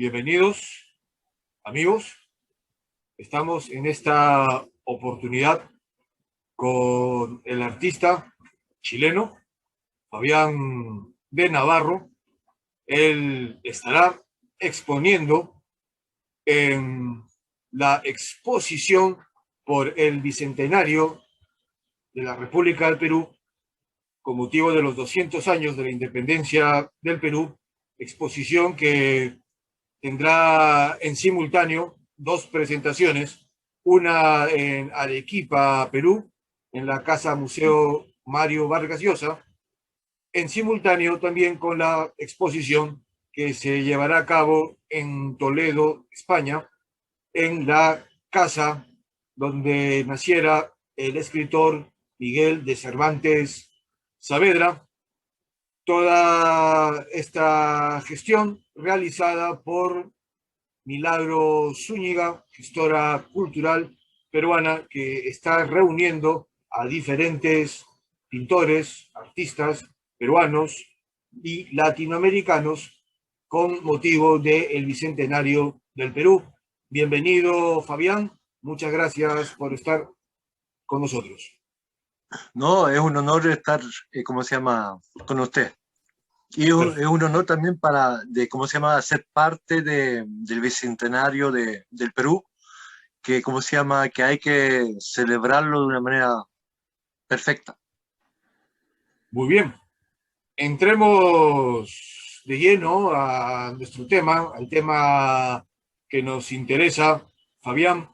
Bienvenidos, amigos. Estamos en esta oportunidad con el artista chileno Fabián de Navarro. Él estará exponiendo en la exposición por el Bicentenario de la República del Perú con motivo de los 200 años de la independencia del Perú, exposición que tendrá en simultáneo dos presentaciones, una en Arequipa, Perú, en la Casa Museo Mario Vargas Llosa, en simultáneo también con la exposición que se llevará a cabo en Toledo, España, en la casa donde naciera el escritor Miguel de Cervantes Saavedra. Toda esta gestión realizada por Milagro Zúñiga, gestora cultural peruana, que está reuniendo a diferentes pintores, artistas peruanos y latinoamericanos con motivo del Bicentenario del Perú. Bienvenido, Fabián. Muchas gracias por estar con nosotros. No, es un honor estar, ¿cómo se llama?, con usted. Y es un honor también ¿cómo se llama?, ser parte del Bicentenario del Perú, que, ¿cómo se llama?, que hay que celebrarlo de una manera perfecta. Muy bien. Entremos de lleno a nuestro tema, al tema que nos interesa, Fabián.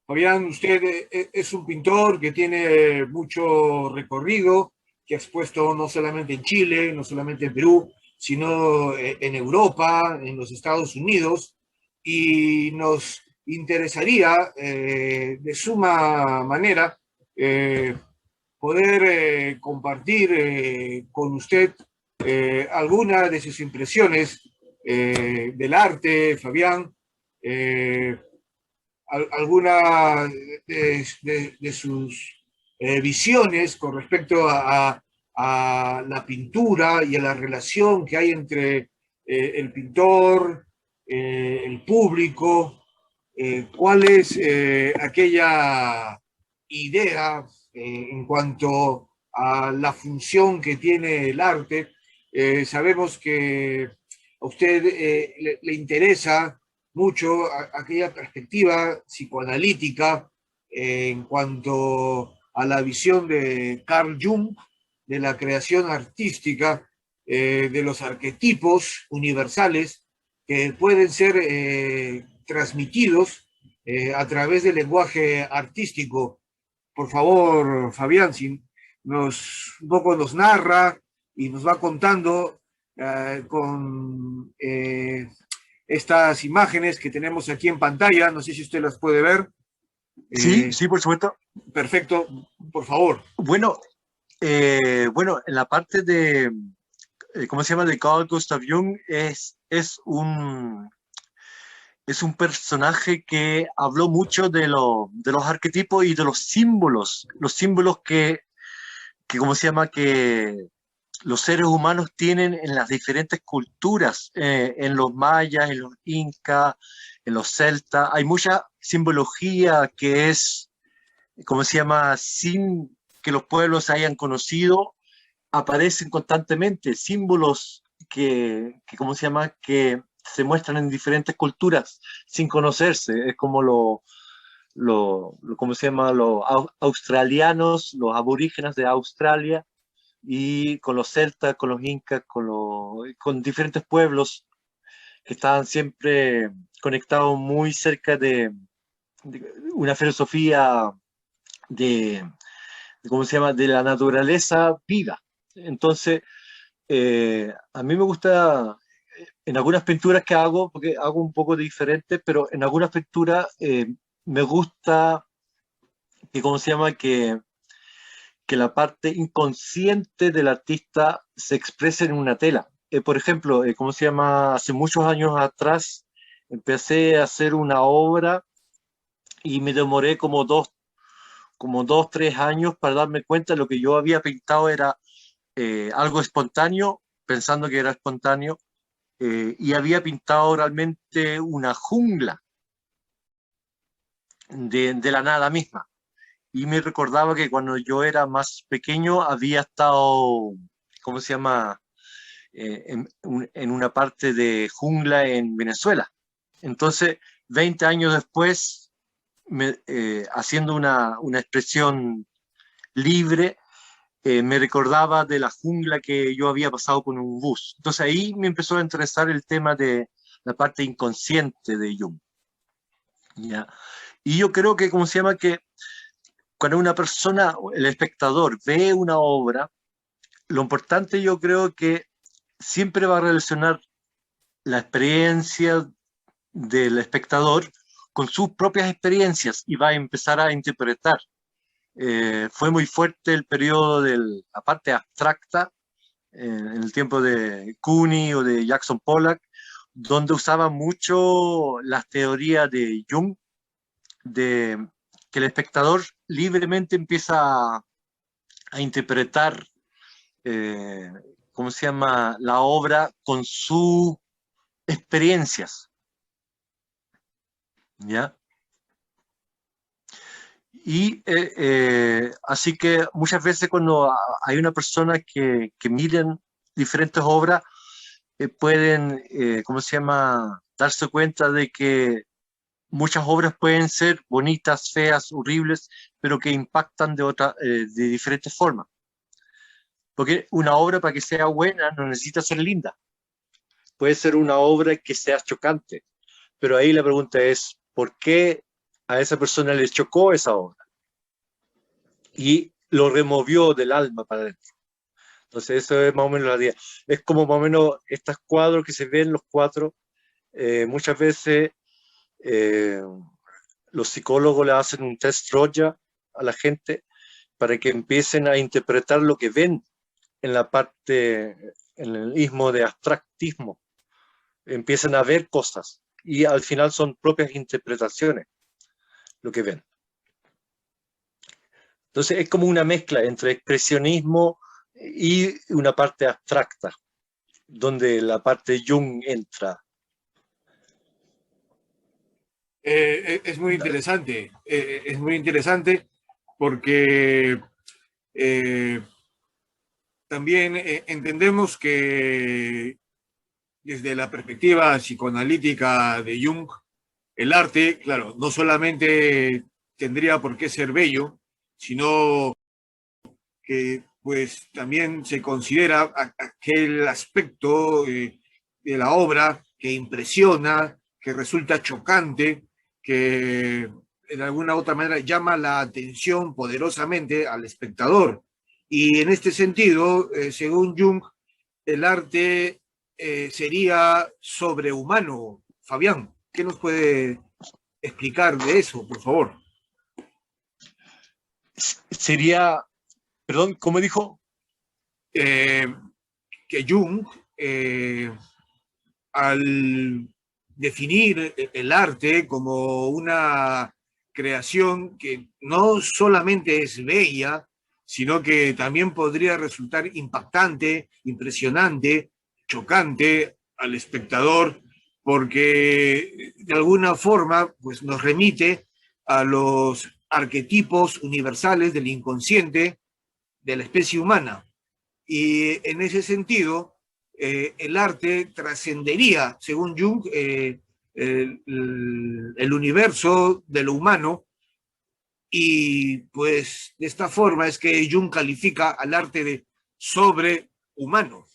Fabián, usted es un pintor que tiene mucho recorrido, que ha expuesto no solamente en Chile, no solamente en Perú, sino en Europa, en los Estados Unidos, y nos interesaría de suma manera poder compartir con usted algunas de sus impresiones del arte, Fabián, alguna de sus visiones con respecto a la pintura y a la relación que hay entre el pintor, el público, cuál es aquella idea en cuanto a la función que tiene el arte. Sabemos que a usted le interesa mucho aquella perspectiva psicoanalítica en cuanto a la visión de Carl Jung de la creación artística, de los arquetipos universales que pueden ser transmitidos a través del lenguaje artístico. Por favor, Fabián, si un poco nos narra y nos va contando con estas imágenes que tenemos aquí en pantalla. No sé si usted las puede ver. Sí, por supuesto. Perfecto, por favor. Bueno, en la parte de, ¿cómo se llama?, de Carl Gustav Jung, es un personaje que habló mucho de los arquetipos y de los símbolos que ¿cómo se llama?, que los seres humanos tienen en las diferentes culturas, en los mayas, en los incas, en los celtas. Hay mucha simbología que es, ¿cómo se llama?, sin que los pueblos hayan conocido, aparecen constantemente símbolos ¿cómo se llama?, que se muestran en diferentes culturas sin conocerse. Es como ¿cómo se llama?, los australianos, los aborígenes de Australia, y con los celtas, con los incas, con diferentes pueblos que estaban siempre conectados muy cerca de una filosofía ¿cómo se llama?, de la naturaleza viva. Entonces, a mí me gusta, en algunas pinturas que hago, porque hago un poco diferente, pero en algunas pinturas me gusta que, ¿cómo se llama?, que la parte inconsciente del artista se exprese en una tela. Por ejemplo, ¿cómo se llama?, hace muchos años atrás empecé a hacer una obra y me demoré como dos, 3 años para darme cuenta de lo que yo había pintado era algo espontáneo, pensando que era espontáneo, y había pintado realmente una jungla de la nada misma. Y me recordaba que cuando yo era más pequeño había estado, ¿cómo se llama? En una parte de jungla en Venezuela. Entonces, 20 años después, haciendo una expresión libre, me recordaba de la jungla que yo había pasado con un bus. Entonces ahí me empezó a interesar el tema de la parte inconsciente de Jung. ¿Ya? Y yo creo que, ¿cómo se llama? Que cuando una persona, el espectador, ve una obra, lo importante yo creo que siempre va a relacionar la experiencia del espectador con sus propias experiencias y va a empezar a interpretar. Fue muy fuerte el periodo de la parte abstracta, en el tiempo de Cooney o de Jackson Pollock, donde usaban mucho las teorías de Jung, de que el espectador libremente empieza a interpretar, eh, ¿cómo se llama?, la obra con sus experiencias, ¿ya? Y así que muchas veces cuando hay una persona que miren diferentes obras, pueden, ¿cómo se llama?, darse cuenta de que muchas obras pueden ser bonitas, feas, horribles, pero que impactan de diferentes formas. Porque una obra para que sea buena no necesita ser linda. Puede ser una obra que sea chocante. Pero ahí la pregunta es, ¿por qué a esa persona le chocó esa obra? Y lo removió del alma para adentro. Entonces eso es más o menos la idea. Es como más o menos estos cuadros que se ven, los cuatro, muchas veces eh, los psicólogos le hacen un test Roya a la gente para que empiecen a interpretar lo que ven en la parte, en el ismo de abstractismo. Empiezan a ver cosas y al final son propias interpretaciones lo que ven. Entonces es como una mezcla entre expresionismo y una parte abstracta, donde la parte Jung entra. Es muy interesante porque también entendemos que desde la perspectiva psicoanalítica de Jung, el arte, claro, no solamente tendría por qué ser bello, sino que pues también se considera aquel aspecto de la obra que impresiona, que resulta chocante, que de alguna u otra manera llama la atención poderosamente al espectador. Y en este sentido, según Jung, el arte sería sobrehumano. Fabián, ¿qué nos puede explicar de eso, por favor? Sería, perdón, ¿cómo dijo? Eh, que Jung, eh, al definir el arte como una creación que no solamente es bella, sino que también podría resultar impactante, impresionante, chocante al espectador, porque de alguna forma pues, nos remite a los arquetipos universales del inconsciente de la especie humana. Y en ese sentido, el arte trascendería, según Jung, el universo de lo humano, y pues de esta forma es que Jung califica al arte de sobrehumano.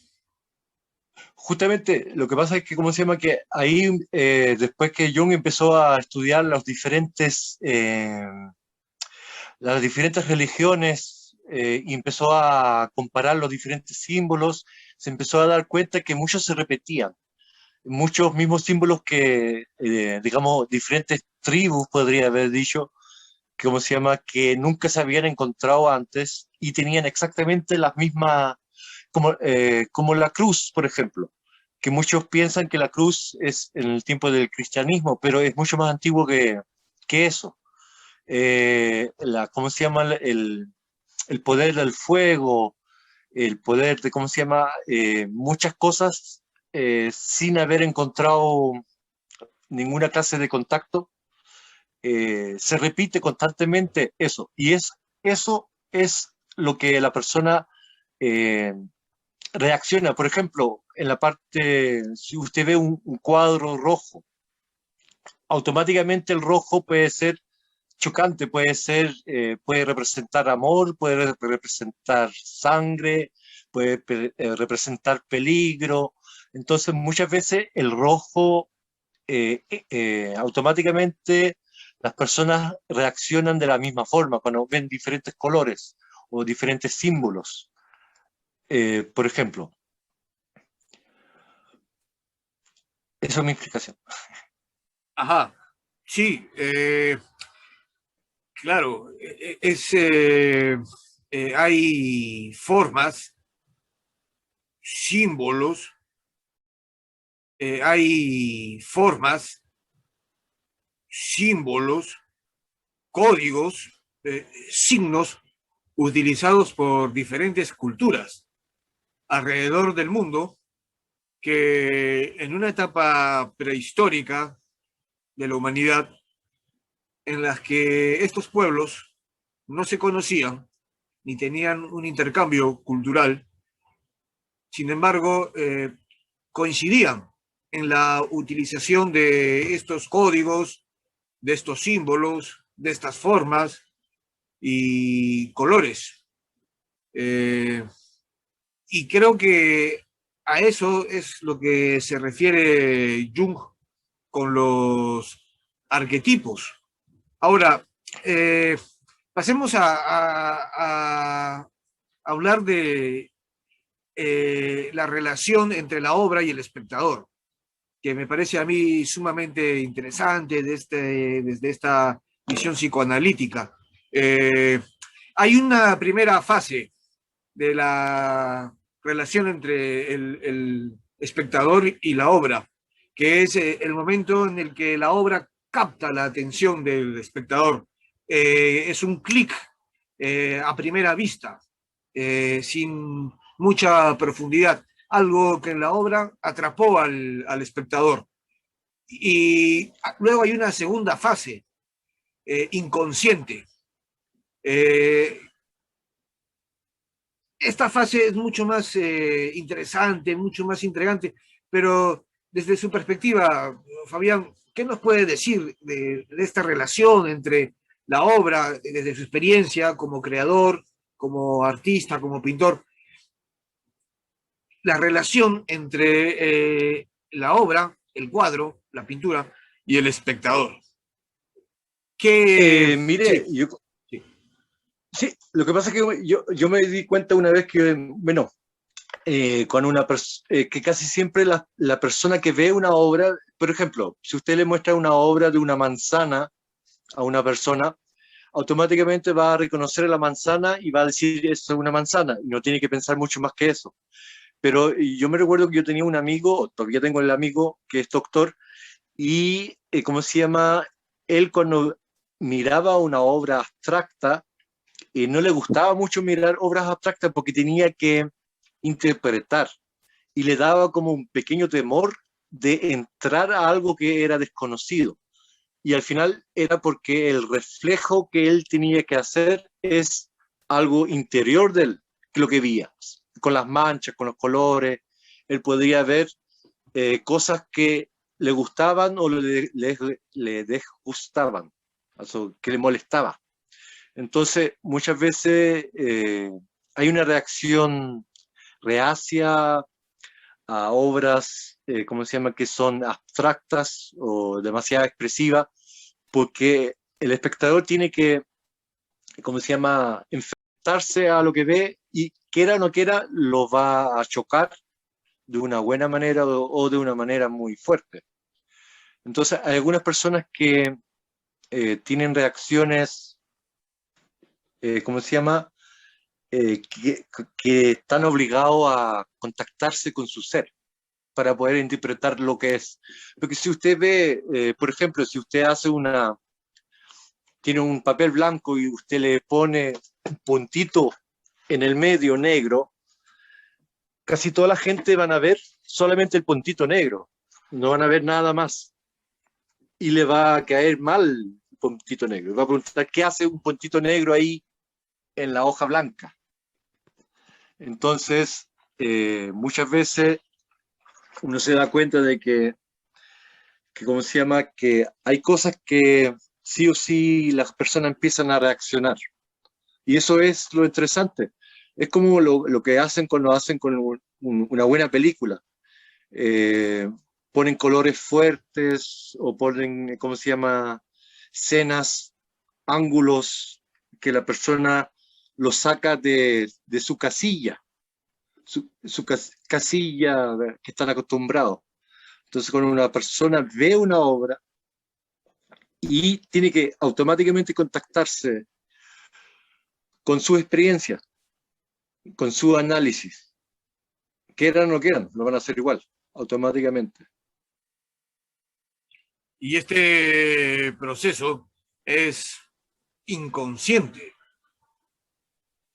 Justamente lo que pasa es que, ¿cómo se llama? Que ahí, después que Jung empezó a estudiar las diferentes religiones y empezó a comparar los diferentes símbolos, se empezó a dar cuenta que muchos se repetían. Muchos mismos símbolos que, digamos, diferentes tribus, podría haber dicho, que, ¿cómo se llama? Que nunca se habían encontrado antes y tenían exactamente las mismas, como la cruz, por ejemplo, que muchos piensan que la cruz es en el tiempo del cristianismo, pero es mucho más antiguo que eso. ¿Cómo se llama? El poder del fuego, el poder de, ¿cómo se llama? Muchas cosas sin haber encontrado ninguna clase de contacto, se repite constantemente eso. Y eso es lo que la persona reacciona. Por ejemplo, en la parte, si usted ve un cuadro rojo, automáticamente el rojo puede ser chocante, puede representar amor, puede representar sangre, puede representar peligro. Entonces, muchas veces el rojo, automáticamente las personas reaccionan de la misma forma cuando ven diferentes colores o diferentes símbolos. Por ejemplo, esa es mi explicación. Ajá, sí, claro, hay formas, símbolos, hay formas, símbolos, códigos, signos utilizados por diferentes culturas alrededor del mundo que en una etapa prehistórica de la humanidad en las que estos pueblos no se conocían ni tenían un intercambio cultural, sin embargo, coincidían en la utilización de estos códigos, de estos símbolos, de estas formas y colores. Y creo que a eso es lo que se refiere Jung con los arquetipos. Ahora, pasemos a hablar de la relación entre la obra y el espectador, que me parece a mí sumamente interesante desde esta visión psicoanalítica. Hay una primera fase de la relación entre el espectador y la obra, que es el momento en el que la obra capta la atención del espectador. Es un clic a primera vista, sin mucha profundidad, algo que en la obra atrapó al espectador. Y luego hay una segunda fase, inconsciente. Eh, esta fase es mucho más interesante, mucho más intrigante, pero desde su perspectiva, Fabián, ¿qué nos puede decir de esta relación entre la obra, desde su experiencia como creador, como artista, como pintor, la relación entre la obra, el cuadro, la pintura y el espectador? ¿Qué? Mire, Sí, sí. sí, lo que pasa es que yo me di cuenta una vez que, bueno, con que casi siempre la persona que ve una obra, por ejemplo, si usted le muestra una obra de una manzana a una persona, automáticamente va a reconocer la manzana y va a decir eso es una manzana, y no tiene que pensar mucho más que eso. Pero yo me recuerdo que yo tenía un amigo, todavía tengo el amigo que es doctor, y ¿cómo se llama? Él cuando miraba una obra abstracta, no le gustaba mucho mirar obras abstractas porque tenía que interpretar y le daba como un pequeño temor de entrar a algo que era desconocido. Y al final era porque el reflejo que él tenía que hacer es algo interior de él, que lo que veía, con las manchas, con los colores. Él podía ver cosas que le gustaban o le disgustaban, o que le molestaba. Entonces, muchas veces hay una reacción reacia a obras, ¿cómo se llama?, que son abstractas o demasiado expresivas, porque el espectador tiene que, ¿cómo se llama?, enfrentarse a lo que ve y quiera o no quiera, lo va a chocar de una buena manera o de una manera muy fuerte. Entonces, hay algunas personas que tienen reacciones, ¿cómo se llama?, que están obligados a contactarse con su ser para poder interpretar lo que es. Porque si usted ve, por ejemplo, si usted tiene un papel blanco y usted le pone un puntito en el medio negro, casi toda la gente van a ver solamente el puntito negro, no van a ver nada más. Y le va a caer mal el puntito negro. Va a preguntar qué hace un puntito negro ahí en la hoja blanca. Entonces, muchas veces uno se da cuenta de que, ¿cómo se llama? Que hay cosas que sí o sí las personas empiezan a reaccionar. Y eso es lo interesante. Es como lo que hacen cuando hacen con una buena película. Eh, Ponen colores fuertes o ponen, ¿cómo se llama? Escenas, ángulos que la persona lo saca de su casilla, casilla que están acostumbrados. Entonces, cuando una persona ve una obra y tiene que automáticamente contactarse con su experiencia, con su análisis, quieran o no quieran, lo van a hacer igual, automáticamente. Y este proceso es inconsciente.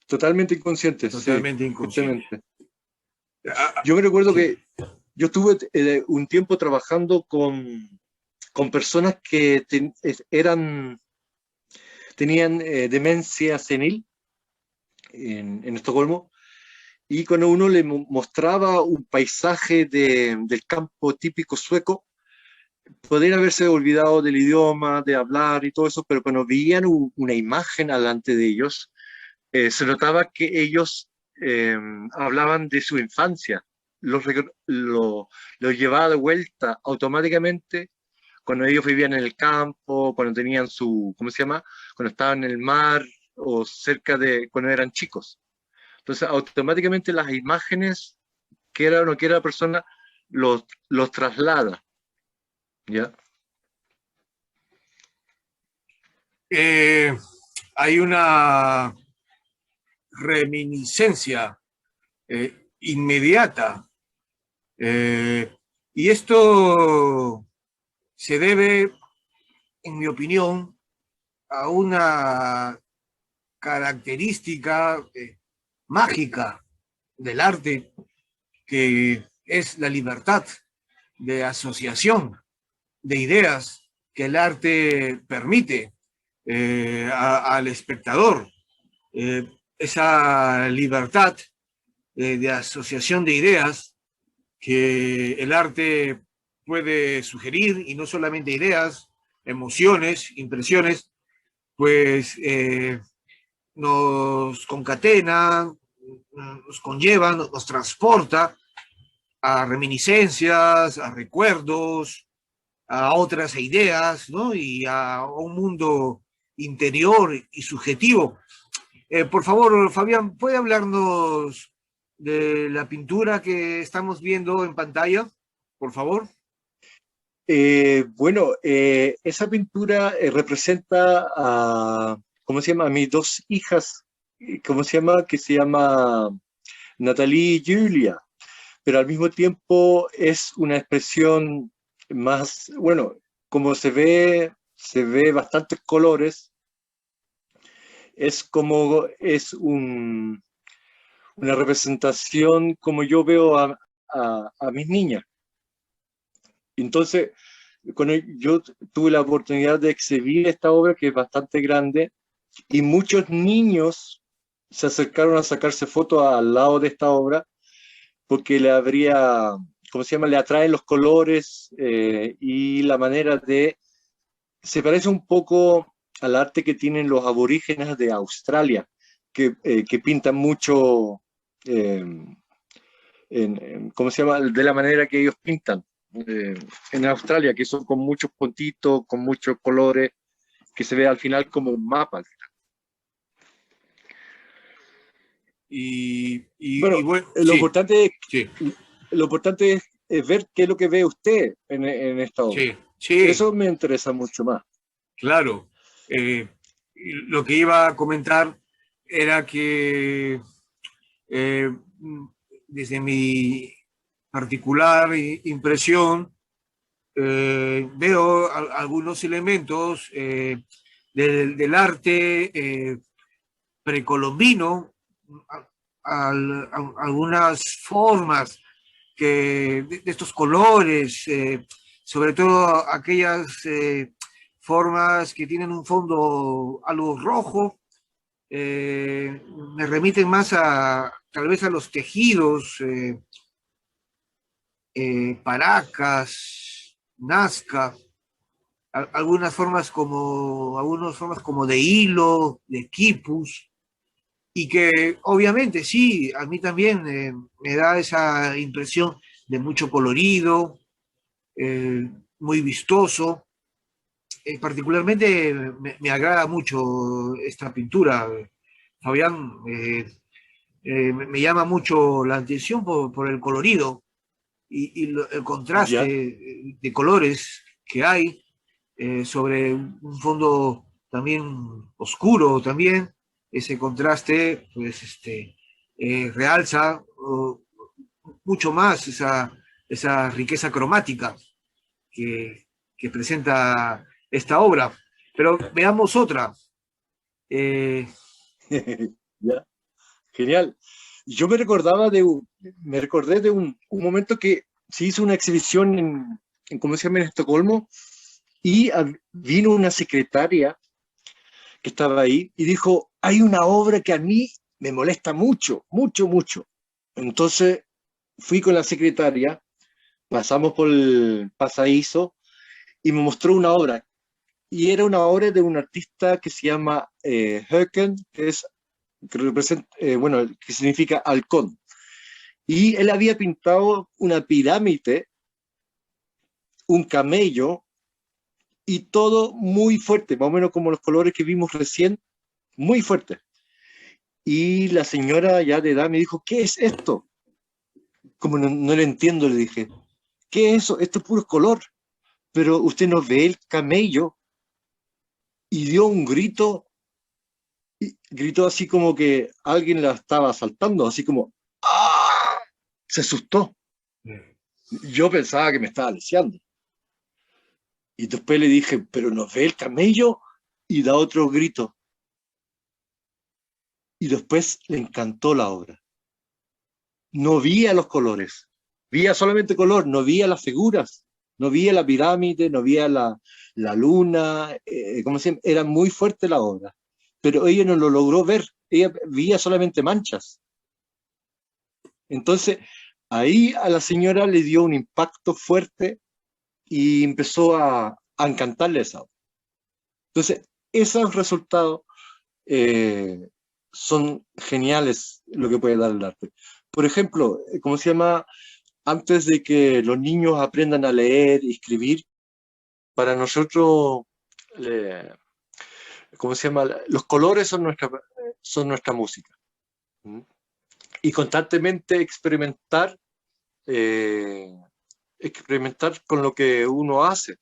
Totalmente inconsciente. Totalmente sí, inconsciente. Justamente. Yo me recuerdo Sí. que yo estuve un tiempo trabajando con personas que tenían demencia senil en Estocolmo, y cuando uno le mostraba un paisaje del campo típico sueco, podrían haberse olvidado del idioma, de hablar y todo eso, pero cuando veían una imagen delante de ellos, se notaba que ellos hablaban de su infancia, los llevaba de vuelta automáticamente cuando ellos vivían en el campo, cuando tenían ¿cómo se llama? Cuando estaban en el mar o cerca de, cuando eran chicos. Entonces, automáticamente las imágenes, quiera o no quiera la persona, los traslada, ¿ya? Hay una reminiscencia inmediata. Y esto se debe, en mi opinión, a una característica mágica del arte, que es la libertad de asociación de ideas que el arte permite al espectador. Esa libertad de asociación de ideas que el arte puede sugerir, y no solamente ideas, emociones, impresiones, pues nos concatena, nos conlleva, nos transporta a reminiscencias, a recuerdos, a otras ideas, ¿no? Y a un mundo interior y subjetivo. Por favor, Fabián, ¿puede hablarnos de la pintura que estamos viendo en pantalla, por favor? Bueno, esa pintura representa a, ¿cómo se llama? A mis dos hijas, ¿cómo se llama? Que se llama Natalie y Julia, pero al mismo tiempo es una expresión más, bueno, como se ve bastantes colores, es como, una representación como yo veo a mis niñas. Entonces, cuando yo tuve la oportunidad de exhibir esta obra, que es bastante grande, y muchos niños se acercaron a sacarse fotos al lado de esta obra, porque le habría, ¿cómo se llama? Le atraen los colores y la manera de... Se parece un poco al arte que tienen los aborígenes de Australia, que pintan mucho, eh, ¿cómo se llama? De la manera que ellos pintan. En Australia, que son con muchos puntitos, con muchos colores, que se ve al final como un mapa. Bueno, Y bueno, lo sí, importante es, sí, lo importante es ver qué es lo que ve usted en esta obra. sí, sí, Eso me interesa mucho más. claro. Eh, lo que iba a comentar era que eh, desde mi particular impresión, veo algunos elementos del arte precolombino, algunas formas de estos colores, sobre todo aquellas formas que tienen un fondo algo rojo, me remiten más a tal vez a los tejidos, paracas, nazca, algunas formas como de hilo, de quipus, y que obviamente sí, a mí también me da esa impresión de mucho colorido, eh, muy vistoso. Particularmente me agrada mucho esta pintura, Fabián. Me llama mucho la atención por el colorido el ¿Ya? contraste de colores que hay sobre un fondo también oscuro también. Ese contraste pues realza mucho más esa riqueza cromática que, que presenta esta obra. Pero veamos otra. Eh, ¿Ya? Genial. Yo me recordé de un momento que se hizo una exhibición ¿cómo se llama? En Estocolmo, y vino una secretaria que estaba ahí y dijo, hay una obra que a mí me molesta mucho, mucho, mucho. Entonces fui con la secretaria, pasamos por el pasadizo y me mostró una obra. Y era una obra de un artista que se llama Höken, que representa, bueno, que significa halcón. Y él había pintado una pirámide, un camello, y todo muy fuerte, más o menos como los colores que vimos recién, muy fuerte. Y la señora ya de edad me dijo, ¿qué es esto? Como no le entiendo, le dije, ¿qué es eso? Esto es puro color. Pero usted no ve el camello, y dio un grito, y gritó así como que alguien la estaba asaltando, así como, ¡ah! Se asustó. Yo pensaba que me estaba leseando. Y después le dije, ¿pero no ve el camello? Y da otro grito. Y después le encantó la obra. No veía los colores, veía solamente color, no veía las figuras, no veía la pirámide, no veía la luna, como se llama, era muy fuerte la obra, pero ella no lo logró ver, ella veía solamente manchas. Entonces, ahí a la señora le dio un impacto fuerte y empezó a encantarle esa obra. Entonces, esos resultados eh, son geniales lo que puede dar el arte. Por ejemplo, ¿cómo se llama? Antes de que los niños aprendan a leer y escribir, para nosotros, eh, ¿cómo se llama? Los colores son nuestra música. ¿Mm? Y constantemente eh, experimentar con lo que uno hace.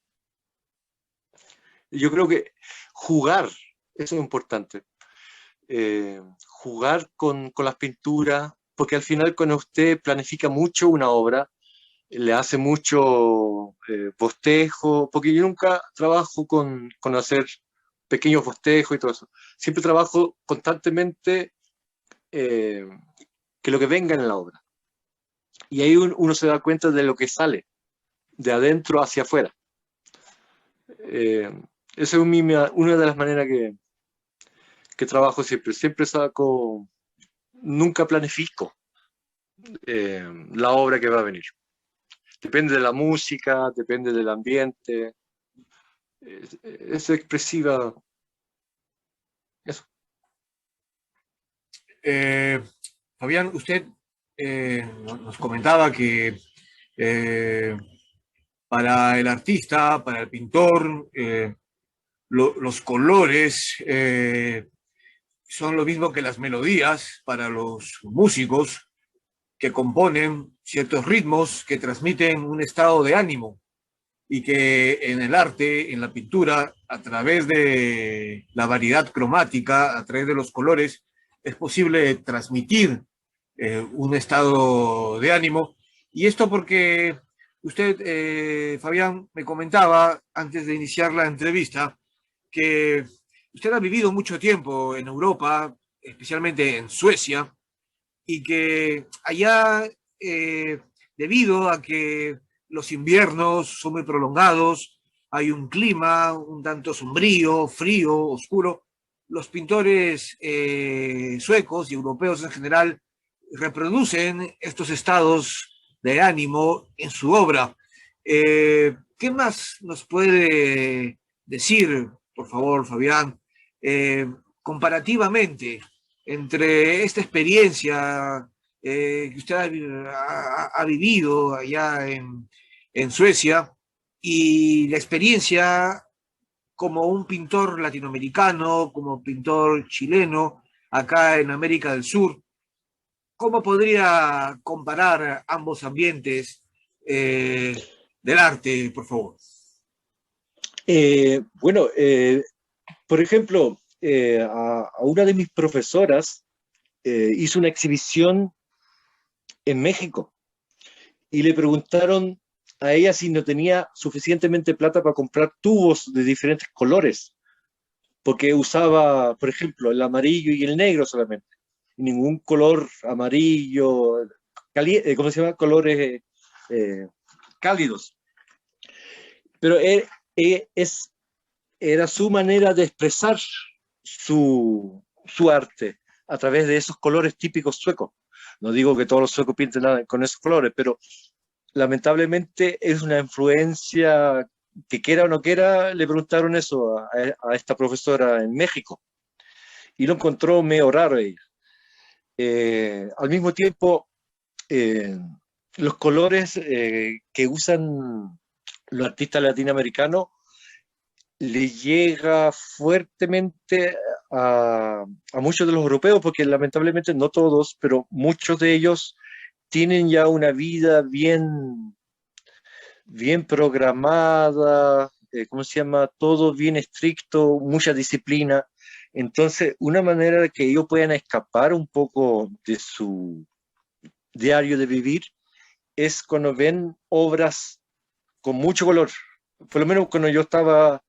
Yo creo que jugar, eso es importante. Jugar con las pinturas, porque al final cuando usted planifica mucho una obra, le hace mucho bosquejo, porque yo nunca trabajo con hacer pequeños bosquejos y todo eso. Siempre trabajo constantemente eh, que lo que venga en la obra. Y ahí uno se da cuenta de lo que sale, de adentro hacia afuera. Eh, Esa es una de las maneras que trabajo siempre. Siempre saco, nunca planifico la obra que va a venir. Depende de la música, depende del ambiente, es expresiva. Eso. eh, Fabián, usted nos comentaba que eh, para el artista, para el pintor, los colores son lo mismo que las melodías para los músicos que componen ciertos ritmos que transmiten un estado de ánimo y que en el arte, en la pintura, a través de la variedad cromática, a través de los colores, es posible transmitir un estado de ánimo. Y esto porque usted, Fabián, me comentaba antes de iniciar la entrevista que usted ha vivido mucho tiempo en Europa, especialmente en Suecia, y que allá, debido a que los inviernos son muy prolongados, hay un clima un tanto sombrío, frío, oscuro, los pintores suecos y europeos en general reproducen estos estados de ánimo en su obra. ¿Qué más nos puede decir, por favor, Fabián, comparativamente entre esta experiencia que usted ha vivido allá en Suecia y la experiencia como un pintor latinoamericano, como pintor chileno, acá en América del Sur? ¿Cómo podría comparar ambos ambientes del arte, por favor? Bueno, por ejemplo, a una de mis profesoras hizo una exhibición en México y le preguntaron a ella si no tenía suficientemente plata para comprar tubos de diferentes colores, porque usaba, por ejemplo, el amarillo y el negro solamente, ningún color amarillo, ¿cómo se llama? Colores eh, cálidos. Pero era su manera de expresar su arte a través de esos colores típicos suecos. No digo que todos los suecos pinten nada con esos colores, pero lamentablemente es una influencia que quiera o no quiera, le preguntaron eso a esta profesora en México y lo encontró medio raro ella. Al mismo tiempo, eh, los colores que usan los artistas latinoamericanos le llega fuertemente a muchos de los europeos, porque lamentablemente no todos, pero muchos de ellos tienen ya una vida bien programada, ¿cómo se llama? Todo bien estricto, mucha disciplina. Entonces, una manera de que ellos puedan escapar un poco de su diario de vivir es cuando ven obras con mucho color. Por lo menos cuando yo estaba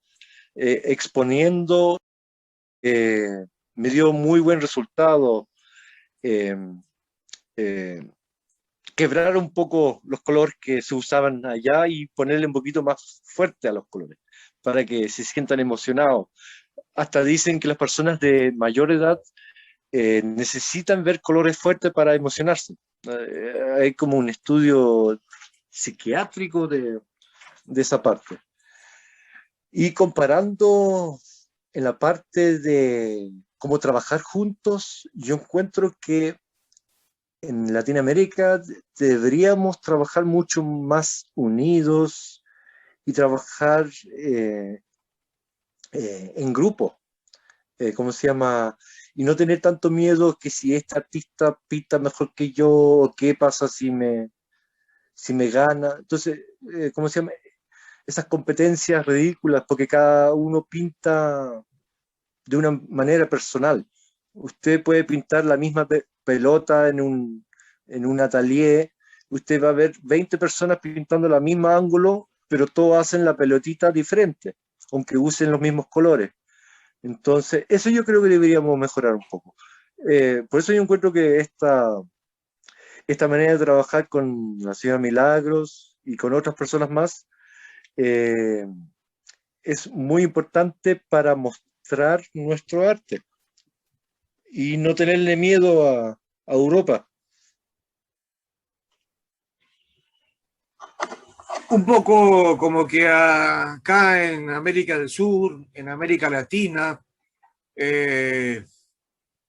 exponiendo, me dio muy buen resultado. Eh, eh, Quebrar un poco los colores que se usaban allá y ponerle un poquito más fuerte a los colores para que se sientan emocionados. Hasta dicen que las personas de mayor edad necesitan ver colores fuertes para emocionarse. Hay como un estudio psiquiátrico de esa parte. Y comparando en la parte de cómo trabajar juntos, yo encuentro que en Latinoamérica deberíamos trabajar mucho más unidos y trabajar en grupo, ¿cómo se llama? Y no tener tanto miedo que si este artista pinta mejor que yo, o qué pasa si me gana. Entonces, ¿cómo se llama? Esas competencias ridículas, porque cada uno pinta de una manera personal. Usted puede pintar la misma pelota en un atelier, usted va a ver 20 personas pintando el mismo ángulo, pero todos hacen la pelotita diferente, aunque usen los mismos colores. Entonces, eso yo creo que deberíamos mejorar un poco. Por eso yo encuentro que esta manera de trabajar con la señora Milagros y con otras personas más eh, es muy importante para mostrar nuestro arte y no tenerle miedo a Europa. Un poco como que acá en América del Sur, en América Latina, eh,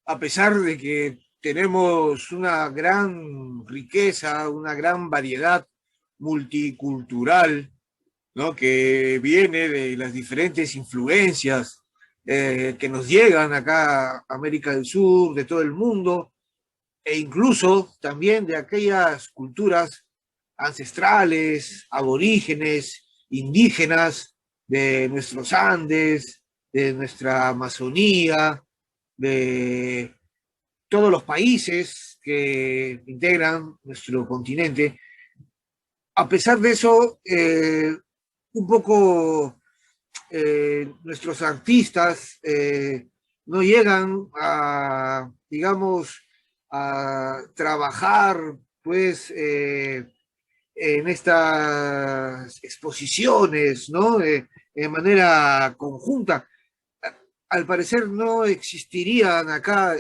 a pesar de que tenemos una gran riqueza, una gran variedad multicultural, ¿no? Que viene de las diferentes influencias que nos llegan acá a América del Sur, de todo el mundo, e incluso también de aquellas culturas ancestrales, aborígenes, indígenas de nuestros Andes, de nuestra Amazonía, de todos los países que integran nuestro continente. A pesar de eso, un poco nuestros artistas no llegan a, digamos, a trabajar, pues, en estas exposiciones, ¿no? De manera conjunta. Al parecer no existirían acá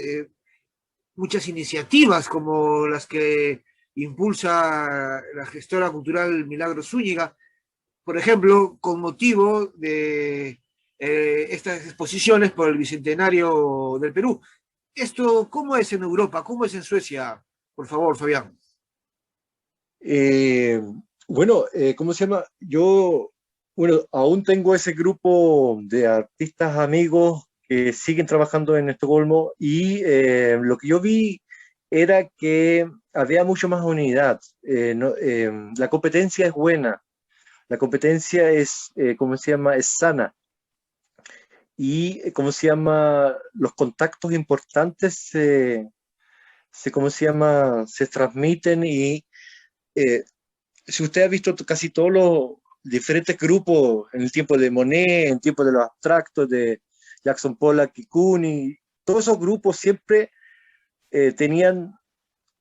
muchas iniciativas como las que impulsa la gestora cultural Milagros Zúñiga, por ejemplo, con motivo de estas exposiciones por el Bicentenario del Perú. ¿Esto cómo es en Europa? ¿Cómo es en Suecia? Por favor, Fabián. Eh, bueno, ¿cómo se llama? Yo, bueno, aún tengo ese grupo de artistas amigos que siguen trabajando en Estocolmo y lo que yo vi era que había mucho más unidad. La competencia es buena, la competencia es, ¿cómo se llama? Es sana. Y, ¿cómo se llama? Los contactos importantes ¿cómo se llama? Se transmiten y eh, si usted ha visto casi todos los diferentes grupos en el tiempo de Monet, en el tiempo de los abstractos, de Jackson Pollock y Cooney, todos esos grupos siempre tenían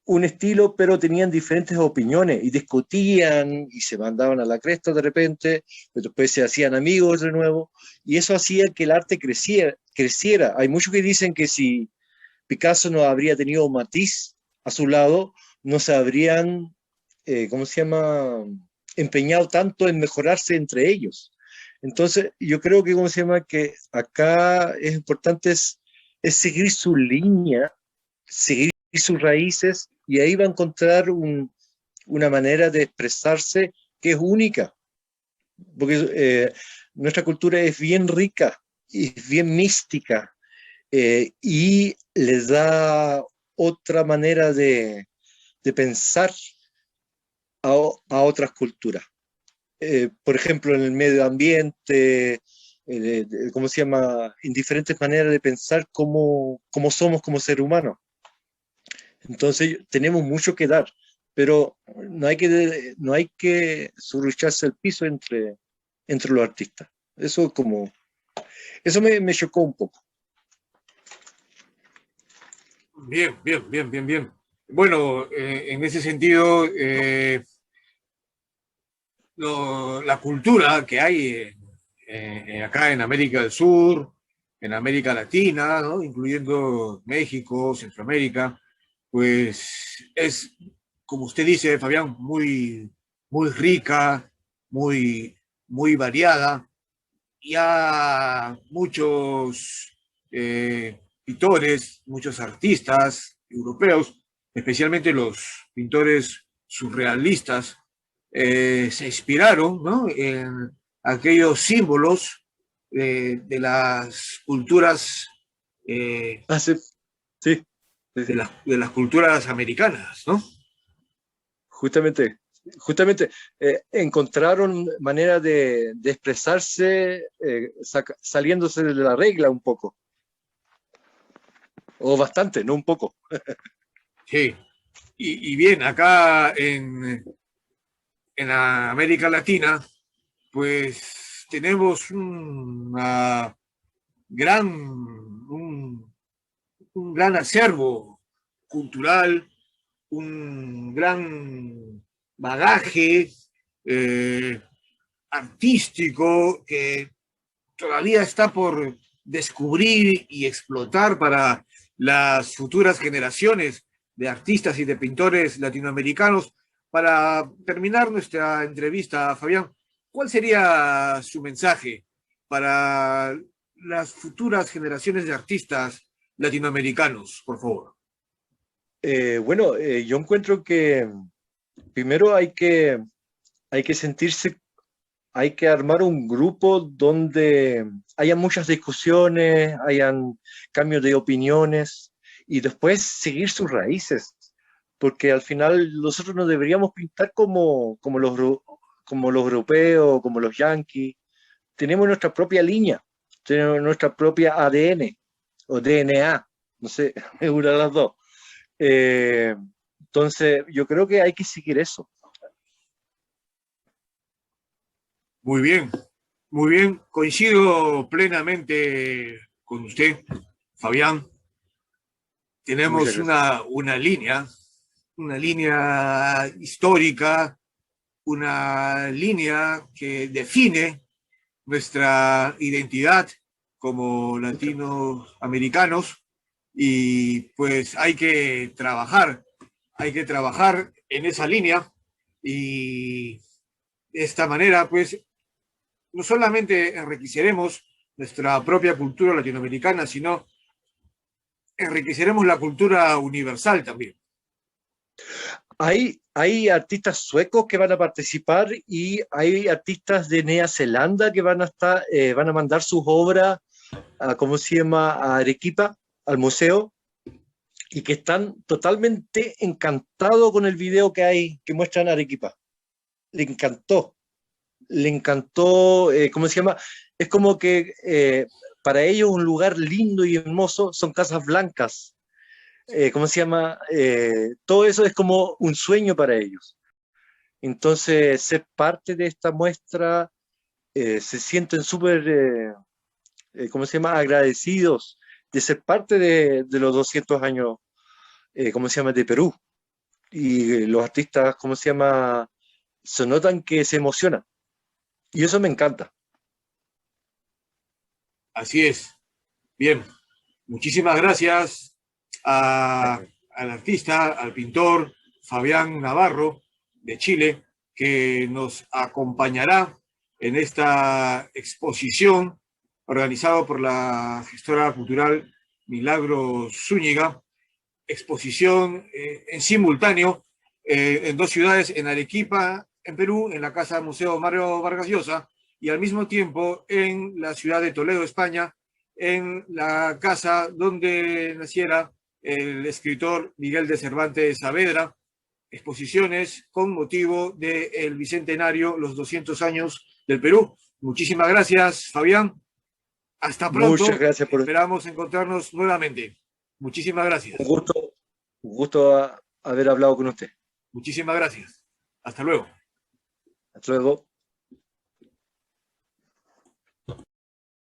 un estilo, pero tenían diferentes opiniones y discutían y se mandaban a la cresta de repente, pero después se hacían amigos de nuevo y eso hacía que el arte creciera. Hay muchos que dicen que si Picasso no habría tenido Matisse a su lado, no se habrían, ¿cómo se llama?, empeñado tanto en mejorarse entre ellos. Entonces, yo creo que, ¿cómo se llama?, que acá es importante es seguir su línea, seguir sus raíces, y ahí va a encontrar una manera de expresarse que es única, porque nuestra cultura es bien rica y es bien mística, y les da otra manera de pensar a otras culturas. Por ejemplo, en el medio ambiente, ¿cómo se llama? En diferentes maneras de pensar cómo somos como ser humanos. Entonces, tenemos mucho que dar, pero no hay que surrucharse el piso entre los artistas. Eso me chocó un poco. Bien, bien, bien, bien, bien. Bueno, en ese sentido, la cultura que hay acá en América del Sur, en América Latina, ¿no? Incluyendo México, Centroamérica, pues es, como usted dice, Fabián, muy, muy rica, muy, muy variada. Ya muchos pintores, muchos artistas europeos, especialmente los pintores surrealistas, se inspiraron, ¿no?, en aquellos símbolos de las culturas, eh, Ah, sí, sí, sí, sí. de las culturas americanas, ¿no? Justamente, justamente encontraron manera de expresarse saliéndose de la regla un poco, o bastante, no un poco. Sí. Y bien, acá en América Latina, pues tenemos un gran acervo cultural, un gran bagaje eh, artístico que todavía está por descubrir y explotar para las futuras generaciones de artistas y de pintores latinoamericanos. Para terminar nuestra entrevista, Fabián, ¿cuál sería su mensaje para las futuras generaciones de artistas latinoamericanos, por favor? Bueno, yo encuentro que primero hay que sentirse, hay que armar un grupo donde haya muchas discusiones, hayan cambios de opiniones y después seguir sus raíces, porque al final nosotros no deberíamos pintar como los europeos, como los yanquis. Tenemos nuestra propia línea, tenemos nuestra propia ADN o DNA, no sé, es una de las dos. Eh, entonces, yo creo que hay que seguir eso. Muy muy bien, coincido plenamente con usted, Fabián. tenemos una línea histórica, una línea que define nuestra identidad como latinoamericanos, y pues hay que trabajar en esa línea, y de esta manera pues no solamente enriqueceremos nuestra propia cultura latinoamericana, sino enriqueceremos la cultura universal también. Hay artistas suecos que van a participar y hay artistas de Nueva Zelanda que van a mandar sus obras a, ¿cómo se llama?, a Arequipa, al museo, y que están totalmente encantados con el video que muestran Arequipa. Le encantó, ¿cómo se llama? Es como que para ellos un lugar lindo y hermoso son casas blancas. ¿Cómo se llama? Todo eso es como un sueño para ellos. Entonces, ser parte de esta muestra, se sienten súper, ¿cómo se llama?, agradecidos de ser parte de los 200 años, ¿cómo se llama?, de Perú. Y los artistas, ¿cómo se llama?, se notan que se emocionan. Y eso me encanta. Así es. Bien, muchísimas gracias al artista, al pintor Fabián Navarro de Chile, que nos acompañará en esta exposición organizada por la gestora cultural Milagros Zúñiga, exposición en simultáneo en dos ciudades, en Arequipa, en Perú, en la Casa Museo Mario Vargas Llosa, y al mismo tiempo en la ciudad de Toledo, España, en la casa donde naciera el escritor Miguel de Cervantes Saavedra, exposiciones con motivo del bicentenario, los 200 años del Perú. Muchísimas gracias, Fabián. Hasta pronto. Muchas gracias por... Esperamos encontrarnos nuevamente. Muchísimas gracias. Un gusto haber hablado con usted. Muchísimas gracias. Hasta luego. Hasta luego.